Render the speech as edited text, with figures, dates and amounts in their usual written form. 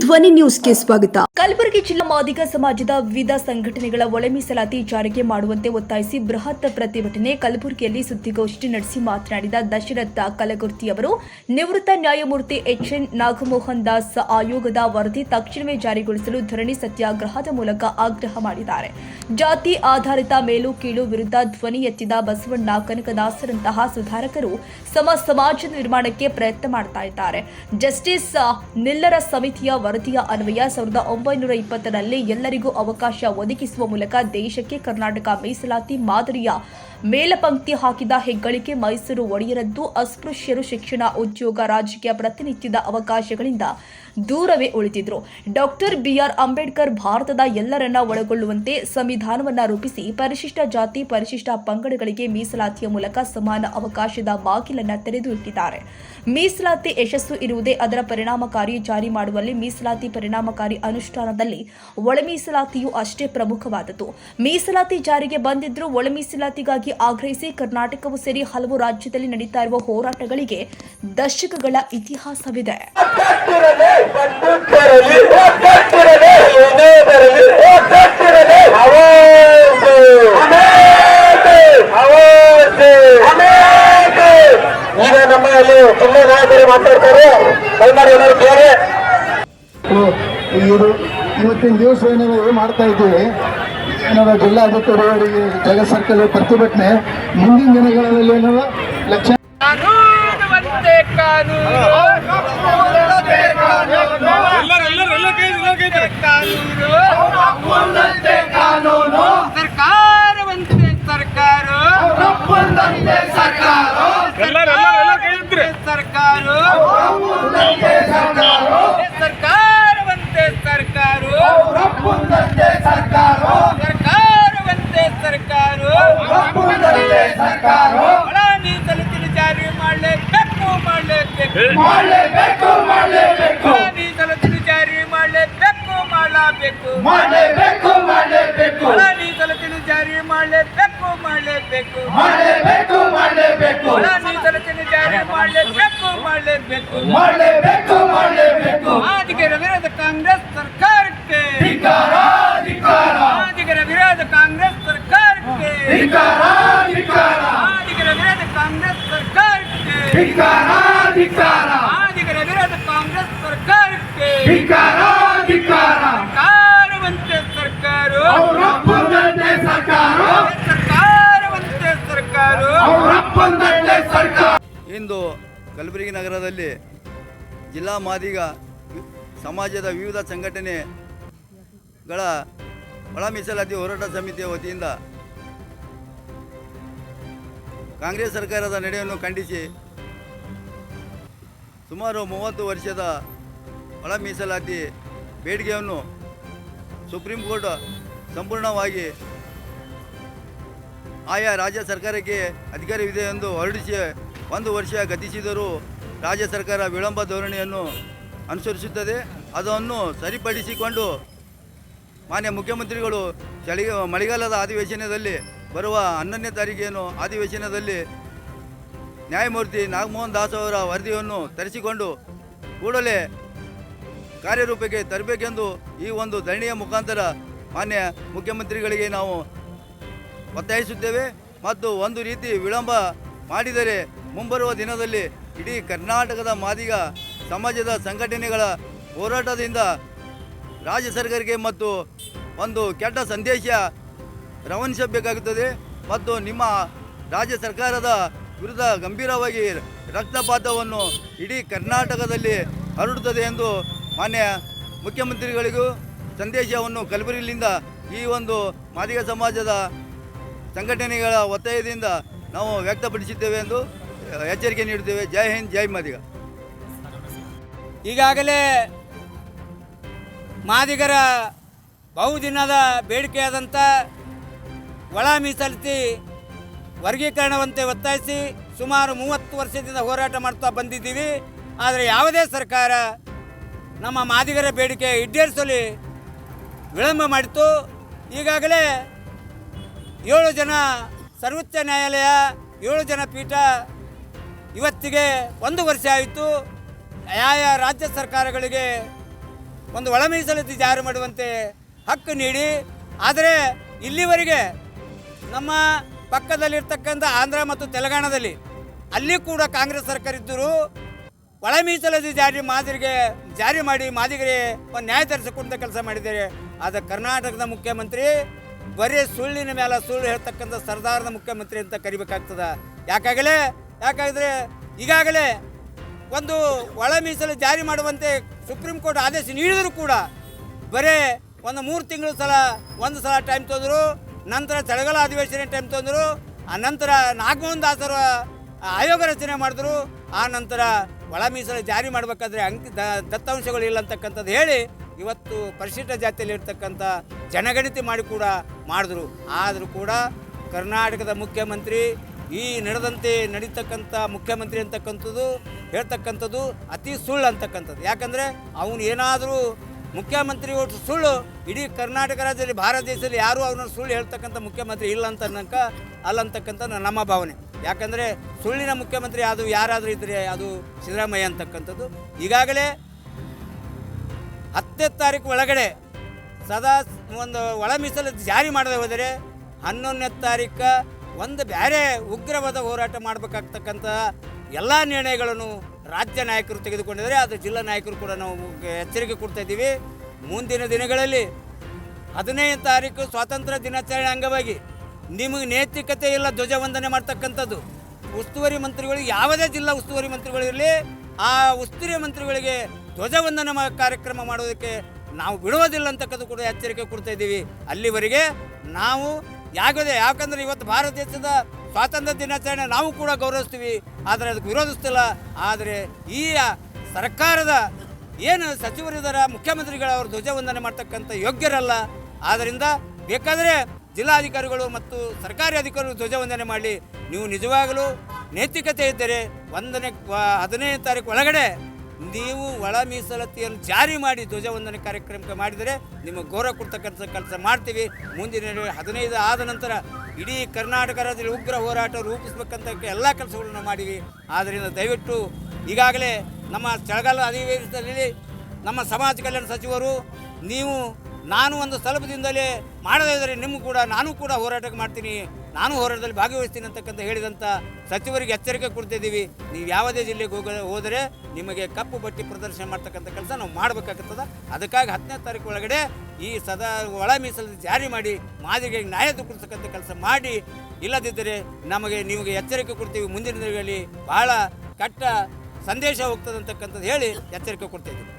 ಧ್ವನಿ ನ್ಯೂಸ್ಗೆ ಸ್ವಾಗತ. ಕಲಬುರಗಿ ಜಿಲ್ಲಾ ಮಾದಿಗ ಸಮಾಜದ ವಿವಿಧ ಸಂಘಟನೆಗಳ ಒಳ ಮೀಸಲಾತಿ ಜಾರಿಗೆ ಮಾಡುವಂತೆ ಒತ್ತಾಯಿಸಿ ಬೃಹತ್ ಪ್ರತಿಭಟನೆ. ಕಲಬುರಗಿಯಲ್ಲಿ ಸುದ್ದಿಗೋಷ್ಠಿ ನಡೆಸಿ ಮಾತನಾಡಿದ ದಶರಥ ಕಲಗುರ್ತಿ ಅವರು, ನಿವೃತ್ತ ನ್ಯಾಯಮೂರ್ತಿ ಎಚ್ಎನ್ ನಾಗಮೋಹನ್ ದಾಸ್ ಆಯೋಗದ ವರದಿ ತಕ್ಷಣವೇ ಜಾರಿಗೊಳಿಸಲು ಧರಣಿ ಸತ್ಯಾಗ್ರಹದ ಮೂಲಕ ಆಗ್ರಹ ಮಾಡಿದ್ದಾರೆ. ಜಾತಿ ಆಧಾರಿತ ಮೇಲು ಕೀಳು ವಿರುದ್ಧ ಧ್ವನಿ ಎತ್ತಿದ ಬಸವಣ್ಣ ಕನಕದಾಸರಂತಹ ಸುಧಾರಕರು ಸಮಾಜ ನಿರ್ಮಾಣಕ್ಕೆ ಪ್ರಯತ್ನ ಮಾಡ್ತಾ ಇದ್ದಾರೆ. ಜಸ್ಟಿಸ್ ನಿಲ್ಲರ ಸಮಿತಿಯ ವರದಿಯ ಅನ್ವಯ 1920ರಲ್ಲಿ ಎಲ್ಲರಿಗೂ ಅವಕಾಶ ಒದಗಿಸುವ ಮೂಲಕ ದೇಶಕ್ಕೆ ಕರ್ನಾಟಕ ಮೀಸಲಾತಿ ಮಾದರಿಯ ಮೇಲಪಂಕ್ತಿ ಹಾಕಿದ ಹೆಗ್ಗಳಿಕೆ ಮೈಸೂರು ಒಡೆಯರದ್ದು. ಅಸ್ಪೃಶ್ಯರು ಶಿಕ್ಷಣ, ಉದ್ಯೋಗ, ರಾಜಕೀಯ ಪ್ರಾತಿನಿಧ್ಯದ ಅವಕಾಶಗಳಿಂದ ದೂರವೇ ಉಳಿದಿದ್ರು. ಡಾಕ್ಟರ್ ಬಿಆರ್ ಅಂಬೇಡ್ಕರ್ ಭಾರತದ ಎಲ್ಲರನ್ನ ಒಳಗೊಳ್ಳುವಂತೆ ಸಂವಿಧಾನವನ್ನ ರೂಪಿಸಿ ಪರಿಶಿಷ್ಟ ಜಾತಿ, ಪರಿಶಿಷ್ಟ ಪಂಗಡಗಳಿಗೆ ಮೀಸಲಾತಿಯ ಮೂಲಕ ಸಮಾನ ಅವಕಾಶದ ಬಾಗಿಲನ್ನ ತೆರೆದು ಇಟ್ಟಿದ್ದಾರೆ. ಮೀಸಲಾತಿ ಯಶಸ್ಸು ಇರುವುದೇ ಅದರ ಪರಿಣಾಮಕಾರಿ ಜಾರಿ ಮಾಡುವಲ್ಲಿ. ಮೀಸಲಾತಿ ಪರಿಣಾಮಕಾರಿ ಅನುಷ್ಠಾನದಲ್ಲಿ ಒಳ ಮೀಸಲಾತಿಯು ಅಷ್ಟೇ ಪ್ರಮುಖವಾದದ್ದು. ಮೀಸಲಾತಿ ಜಾರಿಗೆ ಬಂದಿದ್ರೂ ಒಳ ಮೀಸಲಾತಿಗಾಗಿ ಆಗ್ರಹಿಸಿ ಕರ್ನಾಟಕವು ಸೇರಿ ಹಲವು ರಾಜ್ಯದಲ್ಲಿ ನಡೀತಾ ಇರುವ ಹೋರಾಟಗಳಿಗೆ ದಶಕಗಳ ಇತಿಹಾಸವಿದೆ. ಈಗ ನಮ್ಮಲ್ಲಿ ಜಿಲ್ಲಾ ನಾಯಕರು ಮಾತಾಡ್ತಾರೆ. ಇವತ್ತಿನ ದಿವಸ ಏನಾದ್ರು ಮಾಡ್ತಾ ಇದ್ದೀವಿ, ಏನಾರ ಜಿಲ್ಲಾಧಿಕಾರಿಗಳಿಗೆ ಜಗತ್ ಸರ್ಕಲ್ ಪ್ರತಿಭಟನೆ. ಮುಂದಿನ ದಿನಗಳಲ್ಲಿ ಏನಾರ ಲಕ್ಷ ಮಾದಿಗರ ವಿರೋಧ ಕಾಂಗ್ರೆಸ್ ಸರ್ಕಾರಕ್ಕೆ, ಮಾದಿಗರ ವಿರೋಧ ಕಾಂಗ್ರೆಸ್ ಸರ್ಕಾರಕ್ಕೆ, ಮಾದಿಗರ ವಿರೋಧ ಕಾಂಗ್ರೆಸ್ ಸರ್ಕಾರಕ್ಕೆ, ಮಾದಿಗರ ವಿರೋಧ ಕಾಂಗ್ರೆಸ್ ಸರ್ಕಾರಕ್ಕೆ ಸರ್ಕಾರವಂತೆ ಸರ್ಕಾರ, ಸರ್ಕಾರವಂತೆ ಸರ್ಕಾರ. ಇಂದು ಕಲಬುರಗಿ ನಗರದಲ್ಲಿ ಜಿಲ್ಲಾ ಮಾದಿಗ ಸಮಾಜದ ವಿವಿಧ ಸಂಘಟನೆಗಳ ಒಳ ಮೀಸಲಾತಿ ಹೋರಾಟ ಸಮಿತಿಯ ವತಿಯಿಂದ ಕಾಂಗ್ರೆಸ್ ಸರ್ಕಾರದ ನಡೆಯನ್ನು ಖಂಡಿಸಿ ಸುಮಾರು 30 ವರ್ಷದ ಒಳ ಮೀಸಲಾತಿ ಬೇಡಿಕೆಯನ್ನು ಸುಪ್ರೀಂ ಕೋರ್ಟ್ ಸಂಪೂರ್ಣವಾಗಿ ಆಯಾ ರಾಜ್ಯ ಸರ್ಕಾರಕ್ಕೆ ಅಧಿಕಾರವಿದೆ ಎಂದು ಹೊರಡಿಸಿ 1 ವರ್ಷ ಗತಿಸಿದರೂ ರಾಜ್ಯ ಸರ್ಕಾರ ವಿಳಂಬ ಧೋರಣೆಯನ್ನು ಅನುಸರಿಸುತ್ತದೆ. ಅದನ್ನು ಸರಿಪಡಿಸಿಕೊಂಡು ಮಾನ್ಯ ಮುಖ್ಯಮಂತ್ರಿಗಳು ಮಳೆಗಾಲದ ಅಧಿವೇಶನದಲ್ಲಿ ಬರುವ 11ನೇ ತಾರೀಖೇನು ಅಧಿವೇಶನದಲ್ಲಿ ನ್ಯಾಯಮೂರ್ತಿ ನಾಗಮೋಹನ್ ದಾಸ್ ಅವರ ವರದಿಯನ್ನು ತರಿಸಿಕೊಂಡು ಕೂಡಲೇ ಕಾರ್ಯರೂಪಕ್ಕೆ ತರಬೇಕೆಂದು ಈ ಒಂದು ಧರಣಿಯ ಮುಖಾಂತರ ಮಾನ್ಯ ಮುಖ್ಯಮಂತ್ರಿಗಳಿಗೆ ನಾವು ಒತ್ತಾಯಿಸುತ್ತೇವೆ. ಮತ್ತು ಒಂದು ರೀತಿ ವಿಳಂಬ ಮಾಡಿದರೆ ಮುಂಬರುವ ದಿನದಲ್ಲಿ ಇಡೀ ಕರ್ನಾಟಕದ ಮಾದಿಗ ಸಮಾಜದ ಸಂಘಟನೆಗಳ ಹೋರಾಟದಿಂದ ರಾಜ್ಯ ಸರ್ಕಾರಕ್ಕೆ ಮತ್ತು ಒಂದು ಕೆಟ್ಟ ಸಂದೇಶ ರವಾನಿಸಬೇಕಾಗುತ್ತದೆ. ಮತ್ತು ನಿಮ್ಮ ರಾಜ್ಯ ಸರ್ಕಾರದ ವಿರುದ್ಧ ಗಂಭೀರವಾಗಿ ರಕ್ತಪಾತವನ್ನು ಇಡೀ ಕರ್ನಾಟಕದಲ್ಲಿ ಹರಡುತ್ತದೆ ಎಂದು ಮಾನ್ಯ ಮುಖ್ಯಮಂತ್ರಿಗಳಿಗೂ ಸಂದೇಶವನ್ನು ಕಲಬುರಗಿಯಿಂದ ಈ ಒಂದು ಮಾದಿಗ ಸಮಾಜದ ಸಂಘಟನೆಗಳ ಒತ್ತಾಯದಿಂದ ನಾವು ವ್ಯಕ್ತಪಡಿಸಿದ್ದೇವೆ ಎಂದು ಎಚ್ಚರಿಕೆ ನೀಡುತ್ತೇವೆ. ಜೈ ಹಿಂದ್, ಜೈ ಮಾದಿಗ. ಈಗಾಗಲೇ ಮಾದಿಗರ ಬಹುದಿನದ ಬೇಡಿಕೆಯಾದಂಥ ಒಳ ಮೀಸಲಾತಿ ವರ್ಗೀಕರಣವಂತೆ ಒತ್ತಾಯಿಸಿ ಸುಮಾರು 30 ವರ್ಷದಿಂದ ಹೋರಾಟ ಮಾಡ್ತಾ ಬಂದಿದ್ದೀವಿ. ಆದರೆ ಯಾವುದೇ ಸರ್ಕಾರ ನಮ್ಮ ಮಾದಿಗರ ಬೇಡಿಕೆ ಈಡೇರಿಸಲು ವಿಳಂಬ ಮಾಡಿತು. ಈಗಾಗಲೇ 7 ಜನ ಸರ್ವೋಚ್ಚ ನ್ಯಾಯಾಲಯ 7 ಜನ ಪೀಠ ಇವತ್ತಿಗೆ 1 ವರ್ಷ ಆಯಿತು. ಆಯಾ ರಾಜ್ಯ ಸರ್ಕಾರಗಳಿಗೆ ಒಂದು ಒಳ ಮೀಸಲಾತಿ ಜಾರಿ ಮಾಡುವಂತೆ ಹಕ್ಕು ನೀಡಿ, ಆದರೆ ಇಲ್ಲಿವರೆಗೆ ನಮ್ಮ ಪಕ್ಕದಲ್ಲಿರ್ತಕ್ಕಂಥ ಆಂಧ್ರ ಮತ್ತು ತೆಲಂಗಾಣದಲ್ಲಿ ಅಲ್ಲಿ ಕೂಡ ಕಾಂಗ್ರೆಸ್ ಸರ್ಕಾರ ಇದ್ದರೂ ಒಳ ಮೀಸಲಾತಿ ಜಾರಿ ಮಾಡಿ ಮಾದಿಗರಿಗೆ ಒಂದು ನ್ಯಾಯ ತರಿಸಿಕೊಂಡ ಕೆಲಸ ಮಾಡಿದ್ದಾರೆ. ಆದರೆ ಕರ್ನಾಟಕದ ಮುಖ್ಯಮಂತ್ರಿ ಬರೀ ಸುಳ್ಳಿನ ಮೇಲೆ ಸುಳ್ಳು ಹೇಳ್ತಕ್ಕಂಥ ಸರ್ದಾರದ ಮುಖ್ಯಮಂತ್ರಿ ಅಂತ ಕರಿಬೇಕಾಗ್ತದ. ಯಾಕಾದರೆ ಈಗಾಗಲೇ ಒಂದು ಒಳ ಮೀಸಲು ಜಾರಿ ಮಾಡುವಂತೆ ಸುಪ್ರೀಂ ಕೋರ್ಟ್ ಆದೇಶ ನೀಡಿದರೂ ಕೂಡ ಬರೀ ಒಂದು 3 ತಿಂಗಳು ಒಂದು ಸಲ ಟೈಮ್ ತೊಂದರು, ನಂತರ ಚಳಿಗಾಲ ಅಧಿವೇಶನ ಟೈಮ್ ತೊಂದರು, ಆ ನಂತರ ನಾಗಮೋಹನ್ ದಾಸರ ಆಯೋಗ ರಚನೆ ಮಾಡಿದ್ರು. ಆ ನಂತರ ಒಳ ಮೀಸಲು ಜಾರಿ ಮಾಡಬೇಕಾದ್ರೆ ದತ್ತಾಂಶಗಳು ಇಲ್ಲ ಅಂತಕ್ಕಂಥದ್ದು ಹೇಳಿ ಇವತ್ತು ಪರಿಶಿಷ್ಟ ಜಾತಿಯಲ್ಲಿ ಇರ್ತಕ್ಕಂಥ ಜನಗಣತಿ ಮಾಡಿ ಕೂಡ ಮಾಡಿದ್ರು. ಆದರೂ ಕೂಡ ಕರ್ನಾಟಕದ ಮುಖ್ಯಮಂತ್ರಿ ಈ ನಡೀತಕ್ಕಂಥ ಮುಖ್ಯಮಂತ್ರಿ ಅಂತಕ್ಕಂಥದ್ದು ಹೇಳ್ತಕ್ಕಂಥದ್ದು ಅತಿ ಸುಳ್ಳು ಅಂತಕ್ಕಂಥದ್ದು. ಯಾಕಂದರೆ ಅವನು ಏನಾದರೂ ಮುಖ್ಯಮಂತ್ರಿ ಒಟ್ಟು ಸುಳ್ಳು, ಇಡೀ ಕರ್ನಾಟಕ ರಾಜ್ಯದಲ್ಲಿ ಭಾರತ ದೇಶದಲ್ಲಿ ಯಾರೂ ಅವ್ರನ್ನ ಸುಳ್ಳು ಹೇಳ್ತಕ್ಕಂಥ ಮುಖ್ಯಮಂತ್ರಿ ಇಲ್ಲ ಅಲ್ಲಂತಕ್ಕಂಥ ನಮ್ಮ ಭಾವನೆ. ಯಾಕಂದರೆ ಸುಳ್ಳಿನ ಮುಖ್ಯಮಂತ್ರಿ ಅದು ಯಾರಾದರೂ ಇದ್ದರೆ ಅದು ಸಿದ್ದರಾಮಯ್ಯ ಅಂತಕ್ಕಂಥದ್ದು. ಈಗಾಗಲೇ 10ನೇ ತಾರೀಕು ಒಳಗಡೆ ಒಂದು ಒಳ ಮೀಸಲು ಜಾರಿ ಮಾಡದೆ ಹೋದರೆ 11ನೇ ತಾರೀಕು ಒಂದು ಬೇರೆ ಉಗ್ರವಾದ ಹೋರಾಟ ಮಾಡಬೇಕಾಗ್ತಕ್ಕಂಥ ಎಲ್ಲ ನಿರ್ಣಯಗಳನ್ನು ರಾಜ್ಯ ನಾಯಕರು ತೆಗೆದುಕೊಂಡಿದ್ದಾರೆ. ಅದು ಜಿಲ್ಲಾ ನಾಯಕರು ಕೂಡ ನಾವು ಎಚ್ಚರಿಕೆ ಕೊಡ್ತಾ ಇದ್ದೀವಿ. ಮುಂದಿನ ದಿನಗಳಲ್ಲಿ 15ನೇ ತಾರೀಕು ಸ್ವಾತಂತ್ರ್ಯ ದಿನಾಚರಣೆ ಅಂಗವಾಗಿ ನಿಮಗೆ ನೈತಿಕತೆ ಇಲ್ಲ ಧ್ವಜವಂದನೆ ಮಾಡ್ತಕ್ಕಂಥದ್ದು. ಉಸ್ತುವಾರಿ ಮಂತ್ರಿಗಳಿಗೆ ಯಾವುದೇ ಜಿಲ್ಲಾ ಉಸ್ತುವಾರಿ ಮಂತ್ರಿಗಳಿರಲಿ, ಆ ಉಸ್ತುವಾರಿ ಮಂತ್ರಿಗಳಿಗೆ ಧ್ವಜವಂದನೆ ಕಾರ್ಯಕ್ರಮ ಮಾಡೋದಕ್ಕೆ ನಾವು ಬಿಡುವುದಿಲ್ಲ ಅಂತಕ್ಕದ್ದು ಕೂಡ ಎಚ್ಚರಿಕೆ ಕೊಡ್ತಾ ಇದ್ದೀವಿ. ಅಲ್ಲಿವರೆಗೆ ನಾವು ಯಾಕಂದರೆ ಇವತ್ತು ಭಾರತ ದೇಶದ ಸ್ವಾತಂತ್ರ್ಯ ದಿನಾಚರಣೆ ನಾವು ಕೂಡ ಗೌರವಿಸ್ತೀವಿ, ಆದರೆ ಅದಕ್ಕೆ ವಿರೋಧಿಸ್ತಿಲ್ಲ. ಆದರೆ ಈ ಸರ್ಕಾರದ ಏನು ಸಚಿವರಿದ್ದಾರೆ, ಮುಖ್ಯಮಂತ್ರಿಗಳು ಅವರು ಧ್ವಜವಂದನೆ ಮಾಡ್ತಕ್ಕಂಥ ಯೋಗ್ಯರಲ್ಲ. ಆದ್ದರಿಂದ ಬೇಕಾದರೆ ಜಿಲ್ಲಾಧಿಕಾರಿಗಳು ಮತ್ತು ಸರ್ಕಾರಿ ಅಧಿಕಾರಿಗಳು ಧ್ವಜವಂದನೆ ಮಾಡಲಿ. ನೀವು ನಿಜವಾಗಲೂ ನೈತಿಕತೆ ಇದ್ದರೆ 15ನೇ ತಾರೀಕು ಒಳಗಡೆ ನೀವು ಒಳ ಮೀಸಲಾತಿಯನ್ನು ಜಾರಿ ಮಾಡಿ ಧ್ವಜವಂದನೆ ಕಾರ್ಯಕ್ರಮ ಮಾಡಿದರೆ ನಿಮಗೆ ಗೌರವ ಕೊಡ್ತಕ್ಕಂಥ ಕೆಲಸ ಮಾಡ್ತೀವಿ. ಮುಂದಿನ 15 ಆದ ನಂತರ ಇಡೀ ಕರ್ನಾಟಕ ರಾಜ್ಯದಲ್ಲಿ ಉಗ್ರ ಹೋರಾಟ ರೂಪಿಸಬೇಕಂತ ಎಲ್ಲ ಕೆಲಸಗಳನ್ನು ಮಾಡಿವಿ. ಆದ್ದರಿಂದ ದಯವಿಟ್ಟು ಈಗಾಗಲೇ ನಮ್ಮ ಚಳಿಗಾಲ ಅಧಿವೇಶನದಲ್ಲಿ ನಮ್ಮ ಸಮಾಜ ಕಲ್ಯಾಣ ಸಚಿವರು ನಾನು ಒಂದು ಸ್ವಲ್ಪ ದಿನದಲ್ಲೇ ಮಾಡದೇ ಇದ್ದರೆ ನಾನು ಕೂಡ ಹೋರಾಟಕ್ಕೆ ಮಾಡ್ತೀನಿ, ನಾನು ಹೋರಾಟದಲ್ಲಿ ಭಾಗವಹಿಸ್ತೀನಿ ಅಂತಕ್ಕಂಥ ಹೇಳಿದಂಥ ಸಚಿವರಿಗೆ ಎಚ್ಚರಿಕೆ ಕೊಡ್ತಿದ್ದೀವಿ. ನೀವು ಯಾವುದೇ ಜಿಲ್ಲೆಗೆ ಹೋದರೆ ನಿಮಗೆ ಕಪ್ಪು ಬಟ್ಟೆ ಪ್ರದರ್ಶನ ಮಾಡ್ತಕ್ಕಂಥ ಕೆಲಸ ನಾವು ಮಾಡಬೇಕಾಗ್ತದೆ. ಅದಕ್ಕಾಗಿ 10ನೇ ತಾರೀಕು ಒಳಗಡೆ ಈ ಒಳ ಮೀಸಲು ಜಾರಿ ಮಾಡಿ ಮಾದಿಗೆ ನ್ಯಾಯ ಕೊಡ್ತಕ್ಕಂಥ ಕೆಲಸ ಮಾಡಿ, ಇಲ್ಲದಿದ್ದರೆ ನಿಮಗೆ ಎಚ್ಚರಿಕೆ ಕೊಡ್ತೀವಿ. ಮುಂದಿನ ದಿನಗಳಲ್ಲಿ ಬಹಳ ಕೆಟ್ಟ ಸಂದೇಶ ಹೋಗ್ತದೆ ಅಂತಕ್ಕಂಥದ್ದು ಹೇಳಿ ಎಚ್ಚರಿಕೆ ಕೊಡ್ತಿದ್ದೀವಿ.